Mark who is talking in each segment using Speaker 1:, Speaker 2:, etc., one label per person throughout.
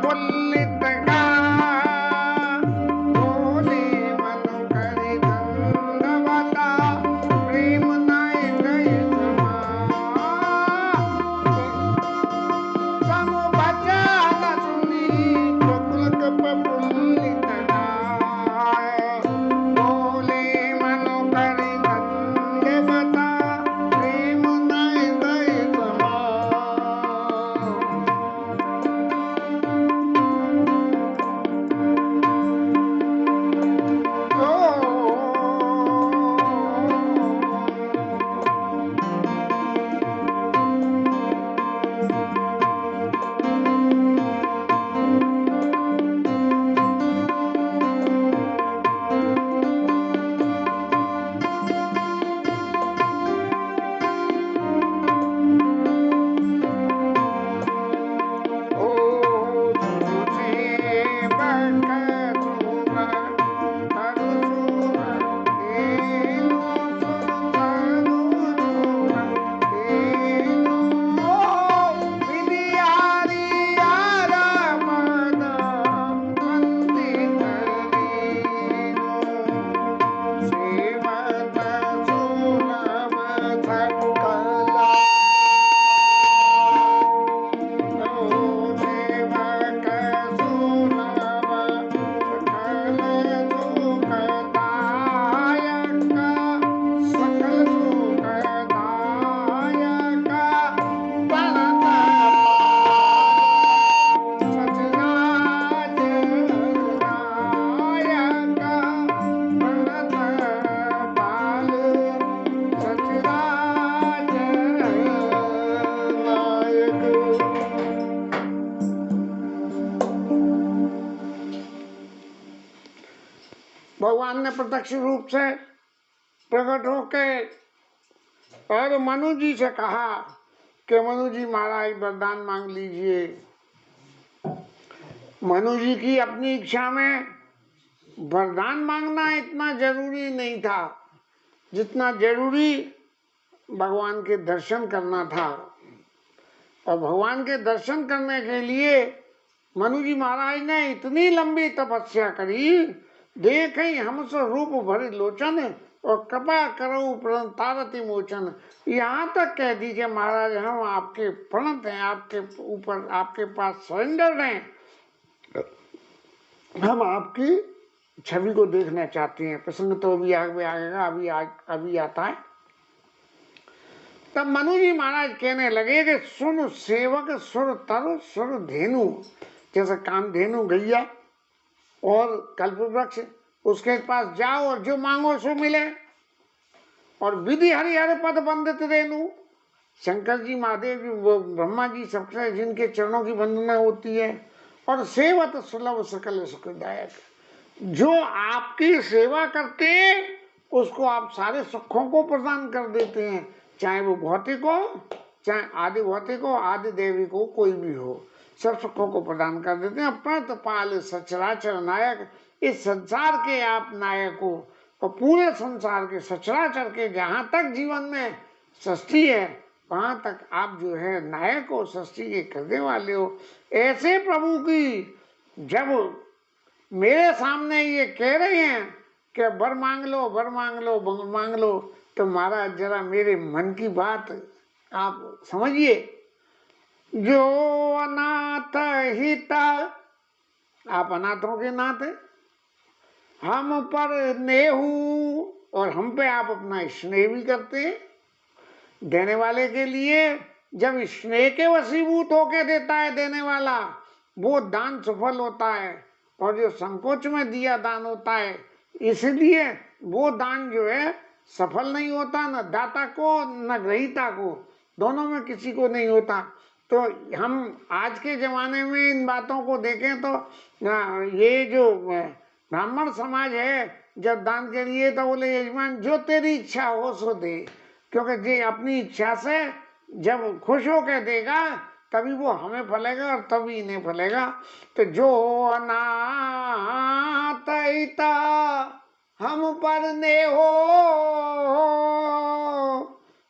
Speaker 1: प्रफुल्लित का बोले मन करि दंडवता प्रेम नाय गए समा सम भजन सुनी प्रफुल्लित गाय बोले मन करि दंडवता प्रेम नाय गए समा भगवान ने प्रत्यक्ष रूप से प्रकट होकर और मनु जी से कहा कि मनु जी महाराज वरदान मांग लीजिए। मनु जी की अपनी इच्छा में वरदान मांगना इतना जरूरी नहीं था जितना जरूरी भगवान के दर्शन करना था। और भगवान के दर्शन करने के लिए मनु जी महाराज ने इतनी लंबी तपस्या करी। देखें हमसे रूप भरी लोचन और कृपा करो तारति मोचन। यहाँ तक कह दीजिए महाराज हम आपके प्रणत हैं, आपके ऊपर आपके पास सरेंडर हैं, हम आपकी छवि को देखना चाहते हैं। प्रसंग तो अभी आगे आएगा, अभी आता है। तब मनु जी महाराज कहने लगे कि सुन सेवक सुर तरु सुर धेनु, जैसे कामधेनु गैया और कल्प वृक्ष, उसके पास जाओ और जो मांगो सो मिले। और विधि हरिहर पद बंदित रेणु, शंकर जी महादेव जी ब्रह्मा जी सबसे जिनके चरणों की वंदना होती है। और सेवत सुलभ सकल सुखदायक, जो आपकी सेवा करते हैं उसको आप सारे सुखों को प्रदान कर देते हैं, चाहे वो भौतिक हो, चाहे आदि भौतिक हो, आदि दैविक हो, कोई भी हो, सब सुखों को प्रदान कर देते हैं। प्रणत पाल सचराचर नायक, इस संसार के आप नायक हो और पूरे संसार के सचराचर के जहाँ तक जीवन में सृष्टि है वहाँ तक आप जो है नायक हो, सृष्टि के करने वाले हो। ऐसे प्रभु की जब मेरे सामने ये कह रहे हैं कि वर मांग लो, वर मांग लो, वर मांग लो, तो महाराज जरा मेरे मन की बात आप समझिए। जो अनाथ हिता, आप अनाथों के नाथ हैं, हम पर नेहू, और हम पे आप अपना स्नेह भी करते हैं। देने वाले के लिए जब स्नेह के वशीभूत होके देता है देने वाला, वो दान सफल होता है। और जो संकोच में दिया दान होता है, इसलिए वो दान जो है सफल नहीं होता, न दाता को न ग्रहीता को, दोनों में किसी को नहीं होता। तो हम आज के जमाने में इन बातों को देखें तो ये जो ब्राह्मण समाज है, जब दान के लिए तो बोले यजमान जो तेरी इच्छा हो सो दे, क्योंकि जे अपनी इच्छा से जब खुश होकर देगा तभी वो हमें फलेगा और तभी इन्हें फलेगा। तो जो अनाथ हिता हम पर ने हो,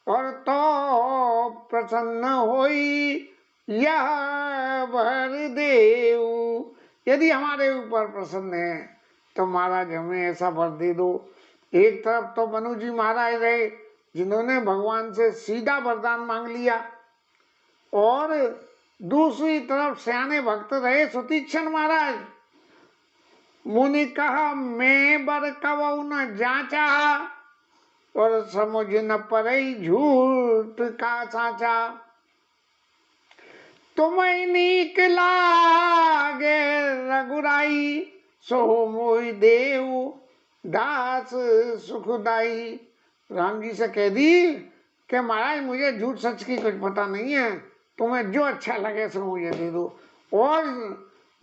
Speaker 1: और तो प्रसन्न होई यह वर देऊ। यदि हमारे ऊपर प्रसन्न है तो महाराज हमें ऐसा वर दे दो। एक तरफ तो मनु जी महाराज रहे जिन्होंने भगवान से सीधा वरदान मांग लिया, और दूसरी तरफ सियाने भक्त रहे सुतीक्षण महाराज। मुनि कहा मैं बर कवऊ न जाचा, और समझ न पड़ई झूठ का साचा। तुम्हें नीक लागे रघुराई, सो मोहि देव दास सुखदाई। राम जी से कह दी कि महाराज मुझे झूठ सच की कुछ पता नहीं है, तुम्हें जो अच्छा लगे सो मुझे दे दो। और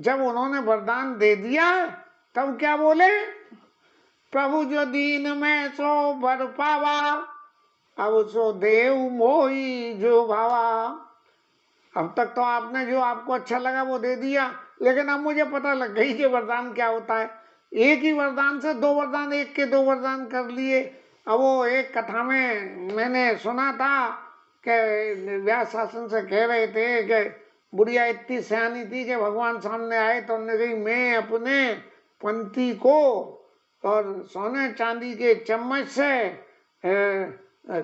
Speaker 1: जब उन्होंने वरदान दे दिया तब क्या बोले, प्रभु जो दीन में सो बर पावा, अब सो देव मोही जो भावा। अब तक तो आपने जो आपको अच्छा लगा वो दे दिया, लेकिन अब मुझे पता लग गई कि वरदान क्या होता है। एक ही वरदान से दो वरदान, एक के दो वरदान कर लिए। अब वो एक कथा में मैंने सुना था कि व्यास शासन से कह रहे थे कि बुढ़िया इतनी सियानी थी कि भगवान सामने आए तो उन्होंने कही मैं अपने पंथी को और सोने चांदी के चम्मच से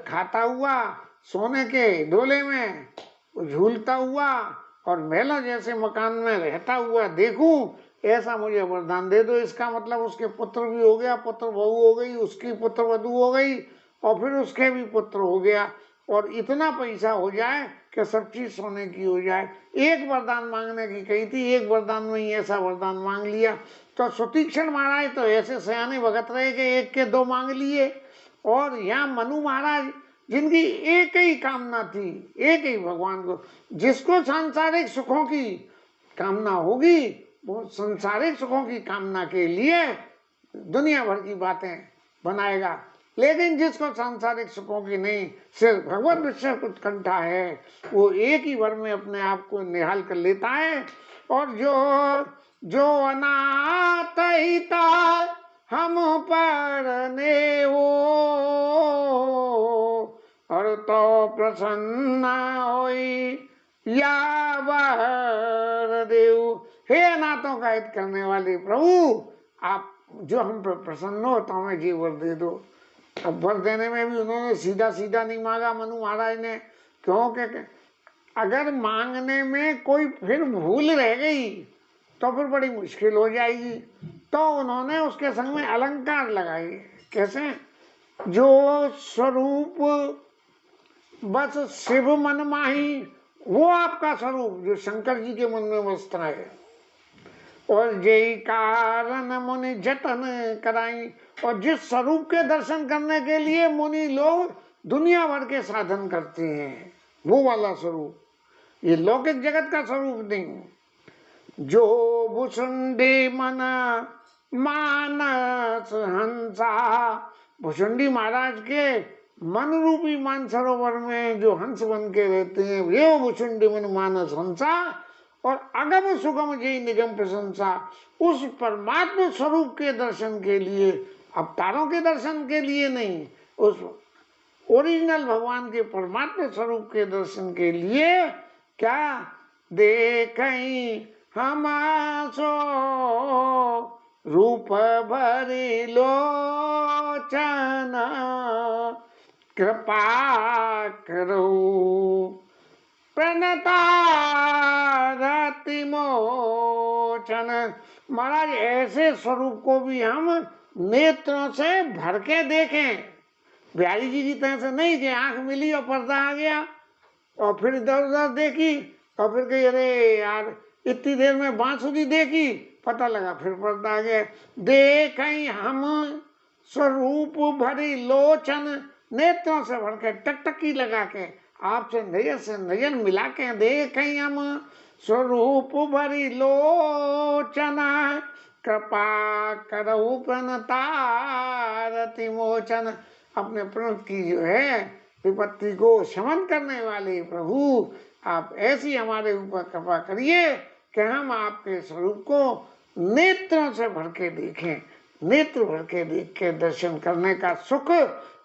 Speaker 1: खाता हुआ, सोने के ढोले में झूलता हुआ और महलों जैसे मकान में रहता हुआ देखूं, ऐसा मुझे वरदान दे दो। इसका मतलब उसके पुत्र भी हो गया, पुत्र बहू हो गई, उसकी पुत्र वधू हो गई, और फिर उसके भी पुत्र हो गया, और इतना पैसा हो जाए कि सब चीज सोने की हो जाए। एक वरदान मांगने की कही थी, एक वरदान में ही ऐसा वरदान मांग लिया। तो सुतीक्षण महाराज तो ऐसे सयाने भगत रहे कि एक के दो मांग लिए, और यहाँ मनु महाराज जिनकी एक ही कामना थी, एक ही भगवान को, जिसको सांसारिक सुखों की कामना होगी वो सांसारिक सुखों की कामना के लिए दुनिया भर की बातें बनाएगा, लेकिन जिसको सांसारिक सुखों की नहीं, सिर्फ भगवत विषय उत्कंठा है, वो एक ही वर में अपने आप को निहाल कर लेता है। और जो अनाथ हिता हम पर ने हो, और तो प्रसन्न होई या वर देव। हे अनाथों का हित करने वाले प्रभु, आप जो हम पर प्रसन्न हो तो हमें जी वर दे दो। अब वर देने में भी उन्होंने सीधा सीधा नहीं मांगा मनु महाराज ने, क्योंकि अगर मांगने में कोई फिर भूल रह गई तो फिर बड़ी मुश्किल हो जाएगी। तो उन्होंने उसके संग में अलंकार लगाए। कैसे? जो स्वरूप बस शिव मन माही, वो आपका स्वरूप जो शंकर जी के मन में बसता है। और जय कारण मुनि जतन कराई, और जिस स्वरूप के दर्शन करने के लिए मुनि लोग दुनिया भर के साधन करते हैं, वो वाला स्वरूप, ये लौकिक जगत का स्वरूप नहीं। जो भुसुंडी मन मानस हंसा, भुसुंडी महाराज के मन रूपी मानसरोवर में जो हंस बन के रहते हैं, वे भुसुंडी मन मानस हंसा। और अगम सुगम जय निगम प्रशंसा, उस परमात्मा स्वरूप के दर्शन के लिए, अवतारों के दर्शन के लिए नहीं, उस ओरिजिनल भगवान के परमात्मा स्वरूप के दर्शन के लिए क्या देखई हम सो रूप भरी लोचन, कृपा करो प्रणतारति मोचन। महाराज ऐसे स्वरूप को भी हम नेत्रों से भर के देखें, बिहारी जी की तरह से नहीं कि आंख मिली और पर्दा आ गया और फिर इधर उधर देखी और फिर कही अरे यार इतनी देर में बांसुरी देखी, पता लगा फिर पर्दा आ गया। देखें हम स्वरूप भरी लोचन, नेत्रों से भर के टकटकी लगा के आपसे नजर से नजर मिला के देखें हम स्वरूप भरी लोचन, कृपा करहु प्रणतारति मोचन। अपने प्रणत की जो है विपत्ति को शमन करने वाले प्रभु, आप ऐसी हमारे ऊपर कृपा करिए कि हम आपके स्वरूप को नेत्रों से भर के देखें। नेत्र भर के देख के दर्शन करने का सुख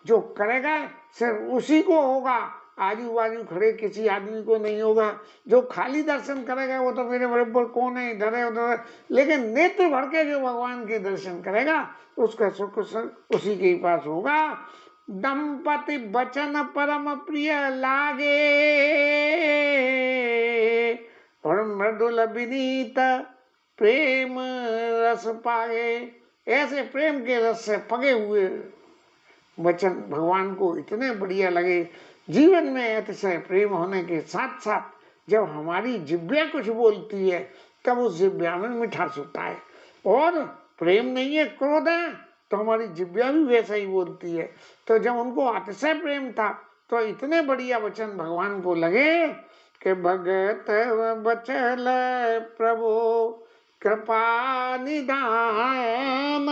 Speaker 1: जो करेगा सिर्फ उसी को होगा आजू बाजू खड़े किसी आदमी को नहीं होगा। जो खाली दर्शन करेगा वो तो मेरे बराबर कौन है, इधर है उधर है, लेकिन नेत्र भर के जो भगवान के दर्शन करेगा उसका सुख उसी के ही पास होगा। दंपति बचन परम प्रिय लागे, और मृदुल विनीत प्रेम रस पाए। ऐसे प्रेम के रस से पगे हुए वचन भगवान को इतने बढ़िया लगे। जीवन में अतिशय प्रेम होने के साथ साथ जब हमारी जिब्या कुछ बोलती है तब उस जिब्या में मिठास होता है। और प्रेम नहीं है, क्रोध है, तो हमारी जिब्या भी वैसा ही बोलती है। तो जब उनको अतिशय प्रेम था तो इतने बढ़िया वचन भगवान को लगे कि भगत बचल प्रभु कृपा निधान,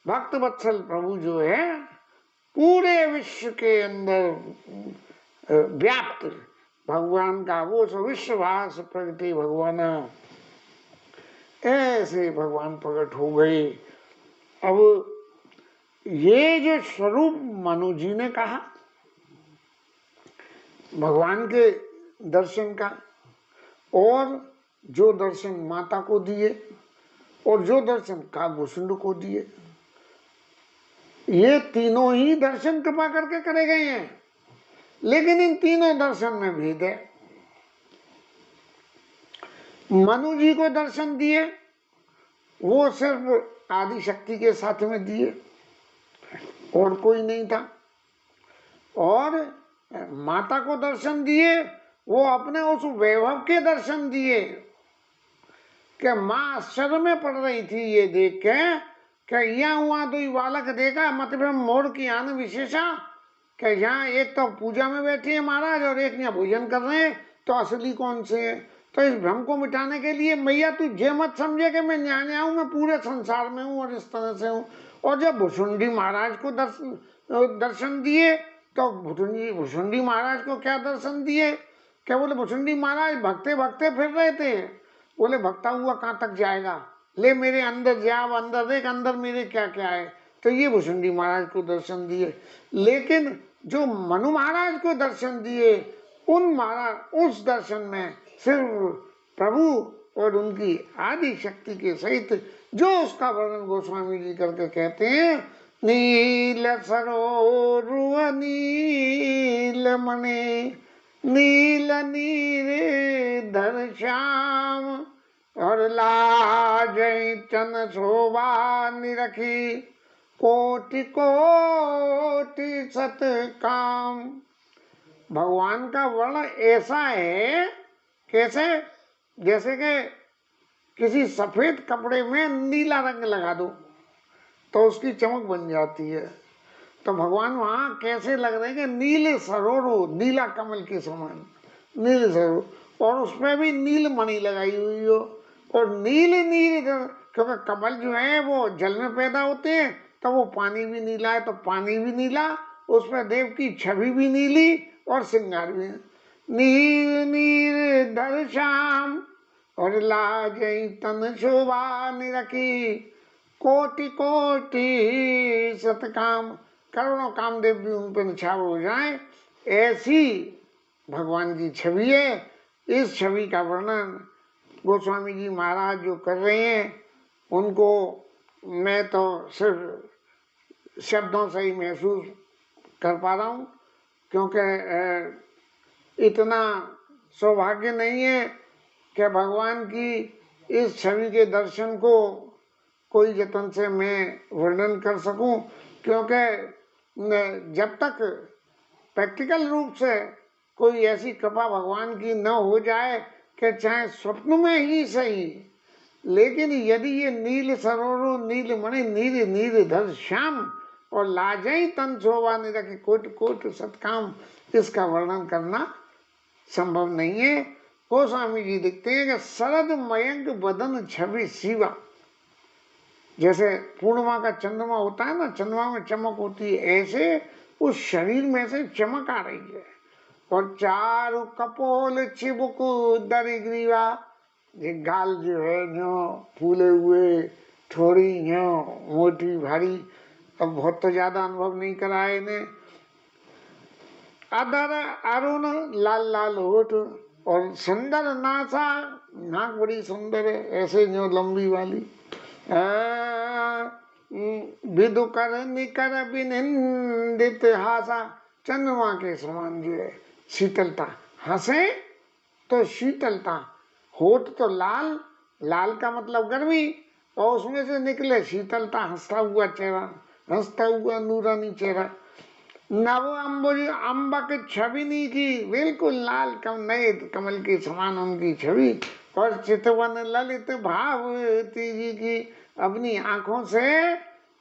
Speaker 1: भक्त वत्सल प्रभु जो है पूरे विश्व के अंदर व्याप्त भगवान का वो विश्ववास प्रगति भगवान, ऐसे भगवान प्रकट हो गए। अब ये जो स्वरूप मनु जी ने कहा भगवान के दर्शन का, और जो दर्शन माता को दिए, और जो दर्शन काकभूषुंड को दिए, ये तीनों ही दर्शन कृपा करके करे गए हैं। लेकिन इन तीनों दर्शन में भेद है। मनु जी को दर्शन दिए वो सिर्फ आदि शक्ति के साथ में दिए, और कोई नहीं था। और माता को दर्शन दिए वो अपने उस वैभव के दर्शन दिए कि माँ आश्चर्य में पड़ रही थी ये देख के क्या यहाँ हुआ तो ये बालक देखा, मतलब मोर की आन विशेषा, क्या यहाँ एक तो पूजा में बैठी है महाराज और एक यहाँ भोजन कर रहे हैं, तो असली कौन से है। तो इस भ्रम को मिटाने के लिए मैया तू ये मत समझे कि मैं न्याय हूँ, मैं पूरे संसार में हूँ और इस तरह से हूँ। और जब भुसुंडी महाराज को दर्शन दिए तो भुसुंडी महाराज को क्या दर्शन दिए, क्या बोले भुसुंडी महाराज भगते भगते फिर रहे थे, बोले भगता हुआ कहाँ तक जाएगा, ले मेरे अंदर जा, अंदर देख अंदर मेरे क्या क्या है। तो ये भुसुंडी महाराज को दर्शन दिए। लेकिन जो मनु महाराज को दर्शन दिए उन महाराज उस दर्शन में सिर्फ प्रभु और उनकी आदि शक्ति के सहित जो उसका वर्णन गोस्वामी जी करके कहते हैं, नील सरोरुह नील मणि नील नीर धर श्याम, और लाजै चन शोभा निरखी कोटि कोटि सत काम। भगवान का वर्ण ऐसा है, कैसे, जैसे कि किसी सफेद कपड़े में नीला रंग लगा दो तो उसकी चमक बन जाती है। तो भगवान वहाँ कैसे लग रहे हैं कि नीले सरोरो, नीला कमल के समान नील सरोवर, और उसमें भी नील मणि लगाई हुई हो, और नील नील, क्योंकि कमल जो है वो जल में पैदा होते हैं तो वो पानी भी नीला है, तो पानी भी नीला, उसमें देव की छवि भी नीली और श्रृंगार भी। नीर नीर धर श्याम और लाजै तन शोभा निरखी कोटि कोटि सतकाम, करोड़ों कामदेव भी उन पर निछावर हो जाए, ऐसी भगवान की छवि है। इस छवि का वर्णन गोस्वामी जी महाराज जो कर रहे हैं उनको मैं तो सिर्फ शब्दों से ही महसूस कर पा रहा हूँ, क्योंकि इतना सौभाग्य नहीं है कि भगवान की इस छवि के दर्शन को कोई जतन से मैं वर्णन कर सकूं, क्योंकि जब तक प्रैक्टिकल रूप से कोई ऐसी कृपा भगवान की न हो जाए कि चाहे स्वप्न में ही सही, लेकिन यदि ये नील सरोवर नील मणि नील नील धर श्याम और लाजई तन शोभा निरखि कोट कोट सत्काम, इसका वर्णन करना संभव नहीं है। गोस्वामी जी लिखते हैं कि शरद मयंक बदन छवि शिवा, जैसे पूर्णिमा का चंद्रमा होता है ना, चंद्रमा में चमक होती है, ऐसे उस शरीर में से चमक आ रही है। और चारु कपोल चिबुक दरिग्रीवा, ये गाल जो है जो फूले हुए, थोड़ी जो मोटी भारी, अब बहुत तो ज्यादा अनुभव नहीं करा है इन्हें। अधर अरुण लाल लाल होठ, और सुंदर नासा, नाक बड़ी सुंदर है ऐसे जो लंबी वाली। विदु कर निकर विनिंदित हासा, चंद्रमा के समान जो है शीतलता, हंसे तो शीतलता, होठ तो लाल, लाल का मतलब गर्मी, और उसमें से निकले शीतलता, हंसता हुआ चेहरा, हंसता हुआ नूरानी चेहरा। नव अम्बुज अम्बक छवि की, बिल्कुल लाल नए कमल के समान उनकी छवि। और चितवन ललित भाव तेजी की, अपनी आंखों से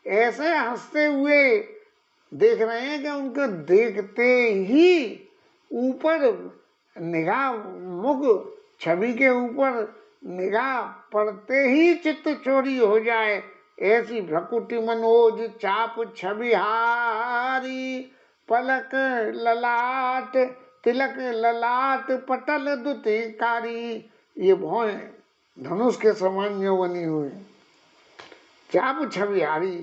Speaker 1: ऐसे हंसते हुए देख रहे हैं कि उनको देखते ही ऊपर निगाह, मुख छवि के ऊपर निगाह पड़ते ही चित्त चोरी हो जाए, ऐसी भ्रकुटि मनोज चाप छवि हारी। पलक ललाट तिलक ललाट पटल दुतिकारी, ये भौएं धनुष के समान जो बनी हुई। चाप छवि हारी,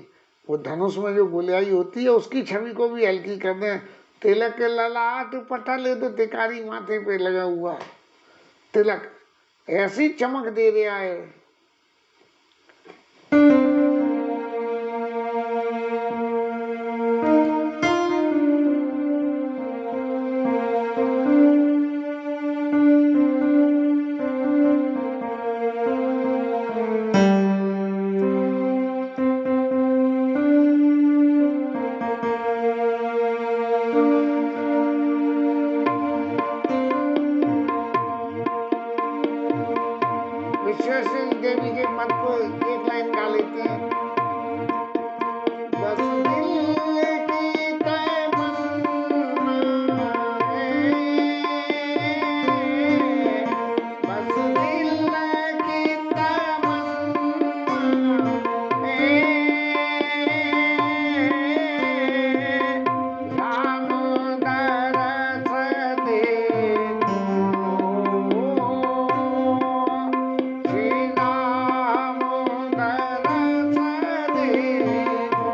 Speaker 1: वो धनुष में जो गोलियाई होती है उसकी छवि को भी हल्की कर दें। तिलक ललाट पटल दुतिकारी, माथे पे लगा हुआ तिलक ऐसी चमक दे रहा है। विश्वेश्वरी देवी के पद को एक लाइन गा लेते हैं। बस दिल की तमन्ना है, बस दिल की तमन्ना है, राम दरस देखो, श्री राम दरस देखो।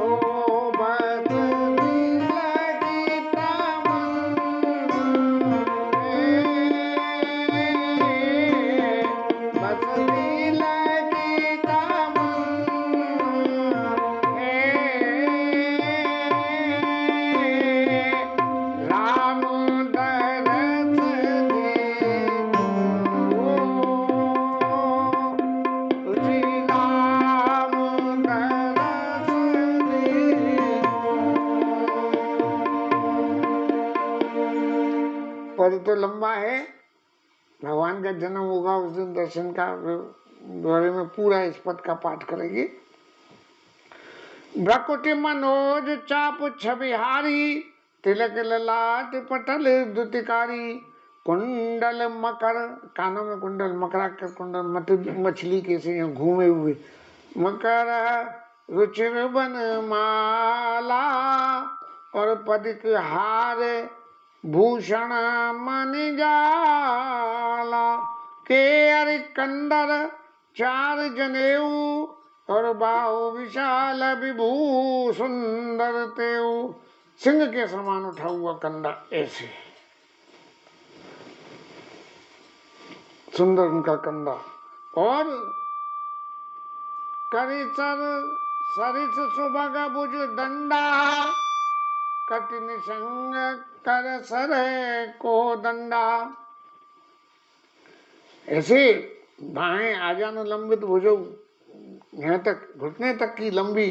Speaker 1: ओ बस दिल की तमन्ना है, बस दिल की तमन्ना है, राम दरस देखो, श्री राम दरस देखो। पद तो लंबा है, भगवान का जन्म होगा उस दिन दर्शन का बारे में पूरा इस पद का पाठ करेंगे। भ्रकुटि मनोज चाप छबिहारी, तिलक ललाट पटल दुतिकारी, कुंडल मकर, कानों में कुंडल, मकरा का कुंडल, मछली के से घूमे हुए, मकर रुचिर बन माला, और पदिक हार भूषण मन जाला, के अरि कंदर चार जनेऊ, और बाहु विशाल विभू सुंदर तेऊ, सिंह के समान उठा हुआ कंधा, ऐसे सुंदर उनका कंधा। और करिचर सरिस सुभग भुज दंडा कठिन संग कर सर को दंडा। ऐसे बाहें आजानु लंबित भुजौ, यहाँ तक घुटने तक की लंबी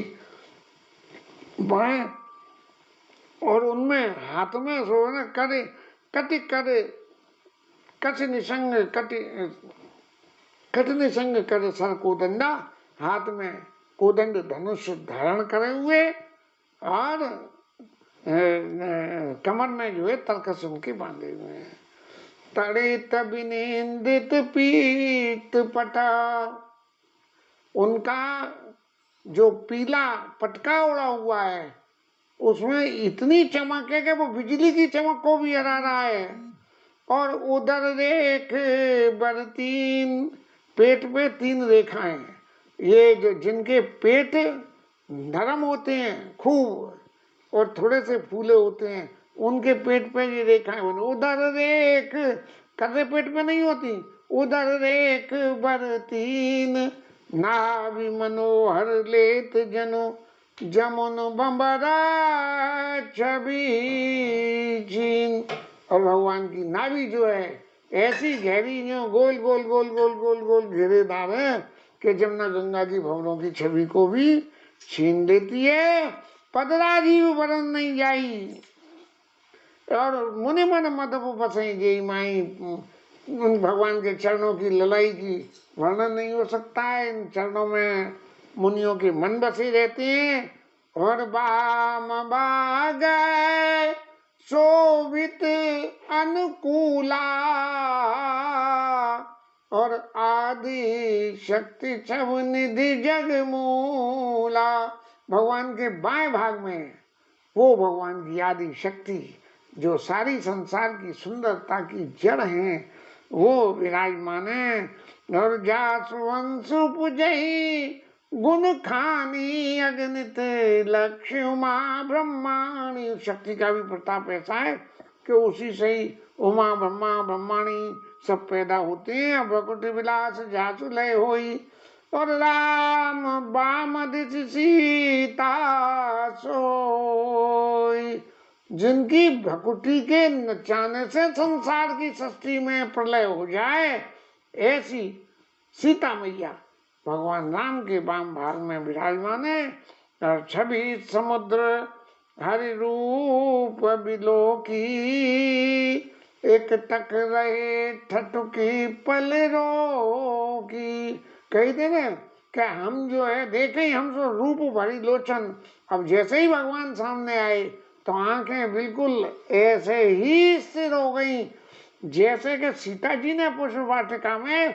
Speaker 1: बाहें, और उनमें हाथ में सो न करे कटि करे कछ निसंग कठिन संग करे सर कोदंडा, हाथ में कोदंड धनुष धारण करे हुए और कमर में जो है तरकस उनके बांधे हुए हैं। तड़े तबिनिंदित पीत पटा, उनका जो पीला पटका उड़ा हुआ है उसमें इतनी चमक है कि वो बिजली की चमक को भी हरा रहा है। और उधर रेख बरतीन, पेट पे 3 रेखाएं, ये जो जिनके पेट नरम होते हैं खूब और थोड़े से फूले होते हैं, उनके पेट पे ये रेखाएं बनी। उधर रेख कदे पेट पे नहीं होती, उधर रेख बरतीन नाभि मनोहर लेत जनो जमुन बंबरा छवि जीन। और भगवान की नाभि जो है ऐसी गहरी, जो गोल गोल गोल गोल गोल गोल घेरेदार है कि जमुना गंगा की भवरों की छवि को भी छीन लेती है। पदराजीव वरण नहीं जाई और मुनि मन मधुप बसई जई माई। उन भगवान के चरणों की ललाई की वर्णन नहीं हो सकता है। इन चरणों में मुनियों के मन बसे रहते हैं। और बाम बाग शोभित अनुकूला, और आदि शक्ति छव निधि जगमूला। भगवान के बाएं भाग में वो भगवान की आदि शक्ति जो सारी संसार की सुंदरता की जड़ है वो विराजमान है। और जासवंश पुजहि गुण खानी अगणित लक्ष्य उमा ब्रह्माणी। शक्ति का भी प्रताप ऐसा है कि उसी से ही उमा ब्रह्मा ब्रह्माणी सब पैदा होते हैं। भकुटि विलास जासु लय होई, और राम बाम दिस सीता सोई। जिनकी भकुटी के नचाने से संसार की सृष्टि में प्रलय हो जाए, ऐसी सीता मैया भगवान राम के वाम भाग में विराजमान है। और छवि समुद्र हरि रूप बिलोकी, एक टक रहे ठठुकी पल रोकी। कहते ना कि हम जो है देखे हम सो रूप भरी लोचन। अब जैसे ही भगवान सामने आए तो आंखें बिल्कुल ऐसे ही स्थिर हो गई जैसे कि सीता जी ने पुष्प वाटिका में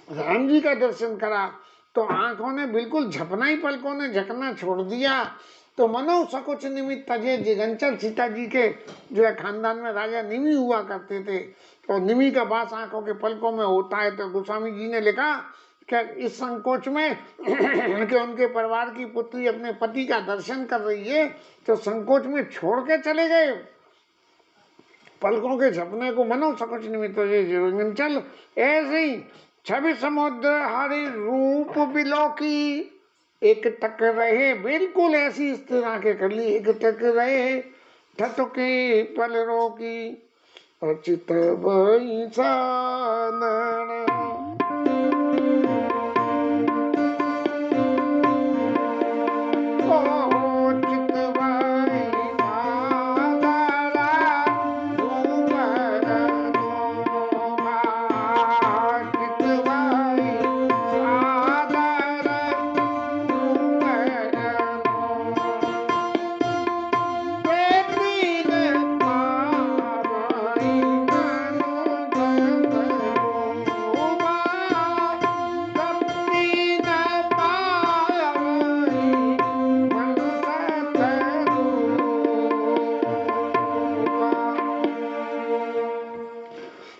Speaker 1: राम जी का दर्शन करा तो आंखों ने बिल्कुल झपना ही, पलकों ने झकना छोड़ दिया। तो मनो सकुच निमित्त तजे जिगंचल। सीता जी के जो है खानदान में राजा निमि हुआ करते थे, और निमि का वास आंखों के पलकों में होता है। तो गोस्वामी जी ने लिखा कि इस संकोच में कि उनके परिवार की पुत्री अपने पति का दर्शन कर रही है तो संकोच में छोड़ के चले गए पलकों के झपने को। मनो सकुच निमित्त तजे जिगंचल। ऐसे ही छवि समुद्र हरि रूप बिलोकी, एक टक रहे, बिल्कुल ऐसी स्थिर आंखें कर ली, एक टक रहे ठठुकी पल रोकी। अचित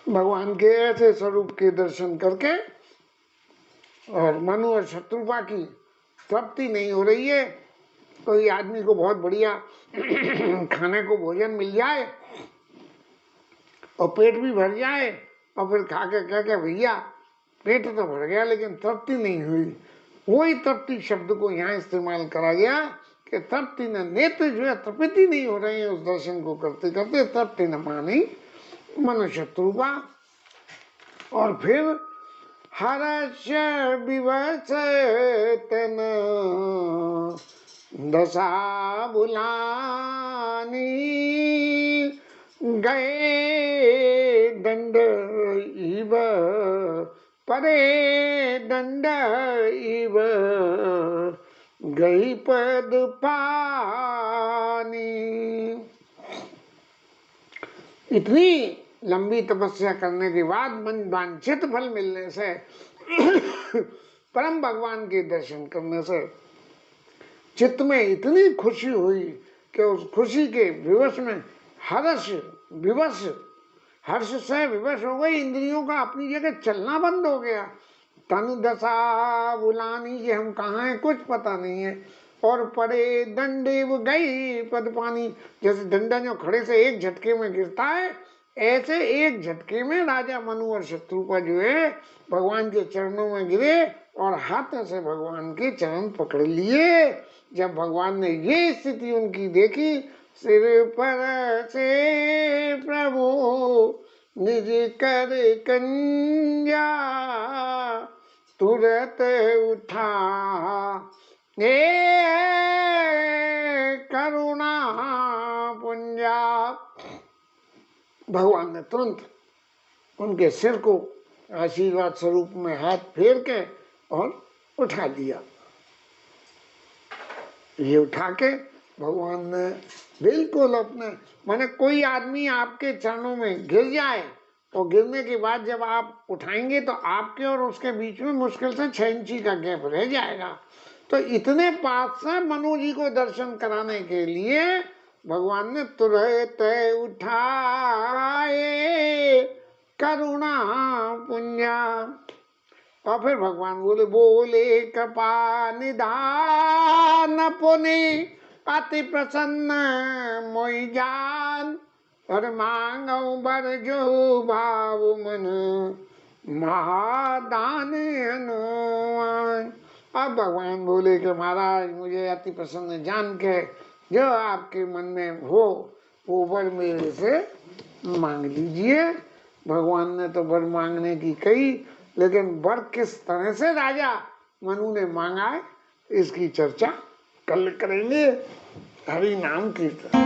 Speaker 1: भगवान के ऐसे स्वरूप के दर्शन करके और मनु और शत्रुपा की तृप्ति नहीं हो रही है। कोई आदमी को बहुत बढ़िया खाने को भोजन मिल जाए और पेट भी भर जाए और फिर खा के कह के भैया पेट तो भर गया लेकिन तृप्ति नहीं हुई। वही तृप्ति शब्द को यहाँ इस्तेमाल करा गया कि तृप्ति न नेत्र जो है तृप्ति नहीं हो रहे हैं उस दर्शन को करते करते, तृप्ति न मानी मनुष्यत्व का। और फिर हर्ष विवश तन दशा बुलानी, गए दंड इव परे दंड इव गई पद पानी। इतनी लंबी तपस्या करने के बाद मन वांछित फल मिलने से परम भगवान के दर्शन करने से चित्त में इतनी खुशी हुई कि उस खुशी के विवश में हर्ष विवश, हर्ष से विवश हो गई, इंद्रियों का अपनी जगह चलना बंद हो गया। तनु दशा बुलानी, ये हम कहाँ हैं कुछ पता नहीं है। और पड़े दंडेव गई पद पानी, जैसे डंडा जो खड़े से एक झटके में गिरता है, ऐसे एक झटके में राजा मनु और शत्रुपा जो है भगवान के चरणों में गिरे और हाथों से भगवान के चरण पकड़ लिए। जब भगवान ने ये स्थिति उनकी देखी, सिर पर से प्रभु निज कर कंजा तुरंत उठा, ए करुणा पुंजा। भगवान ने तुरंत उनके सिर को आशीर्वाद स्वरूप में हाथ फेर के और उठा दिया। ये उठा के भगवान ने बिल्कुल अपने, माने कोई आदमी आपके चरणों में गिर जाए और गिरने के बाद जब आप उठाएंगे तो आपके और उसके बीच में मुश्किल से 6 इंची का गैप रह जाएगा। तो इतने पास से मनु जी को दर्शन कराने के लिए भगवान ने तुरंत उठाए करुणा पुंजा। और फिर भगवान बोले कृपा निधान पुनि अति प्रसन्न मोहि जान, और मांगो बर जो भाव मन महादान अनुमान। अब भगवान बोले कि महाराज मुझे अति प्रसन्न जान के जो आपके मन में हो वो वर मेरे से मांग लीजिए। भगवान ने तो वर मांगने की कही, लेकिन वर किस तरह से राजा मनु ने मांगा है इसकी चर्चा कल करेंगे। हरि नाम कीर्तन।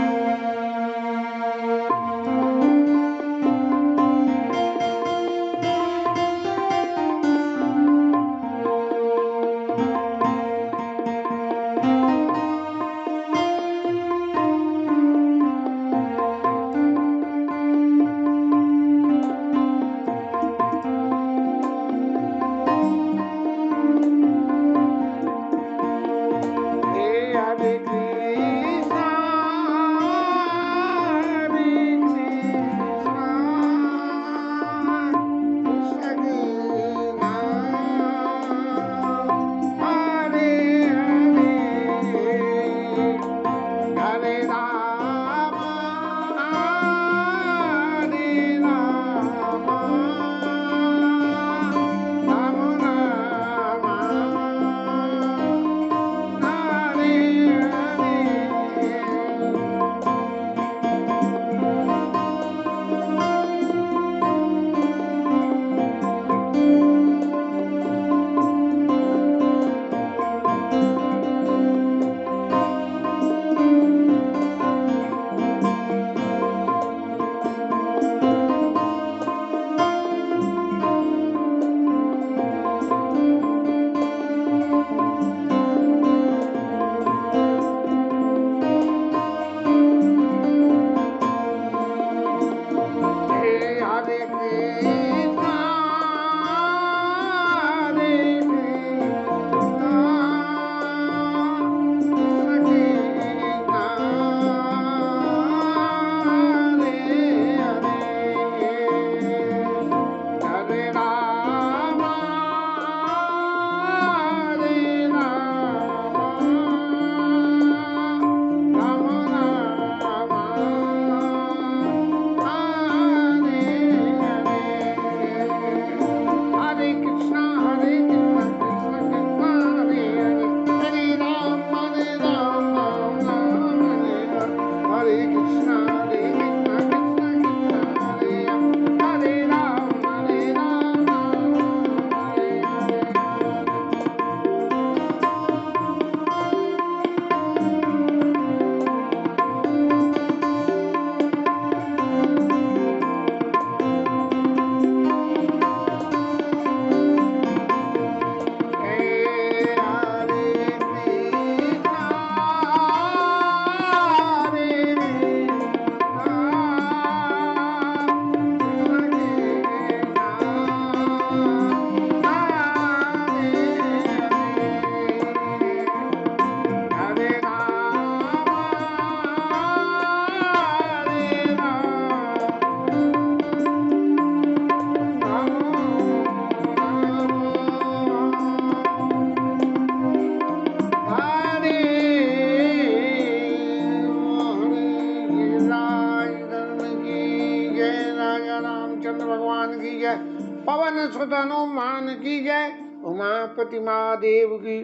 Speaker 1: हनुमान की जय, उमापति महादेव की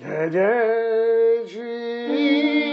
Speaker 1: जय। जय श्री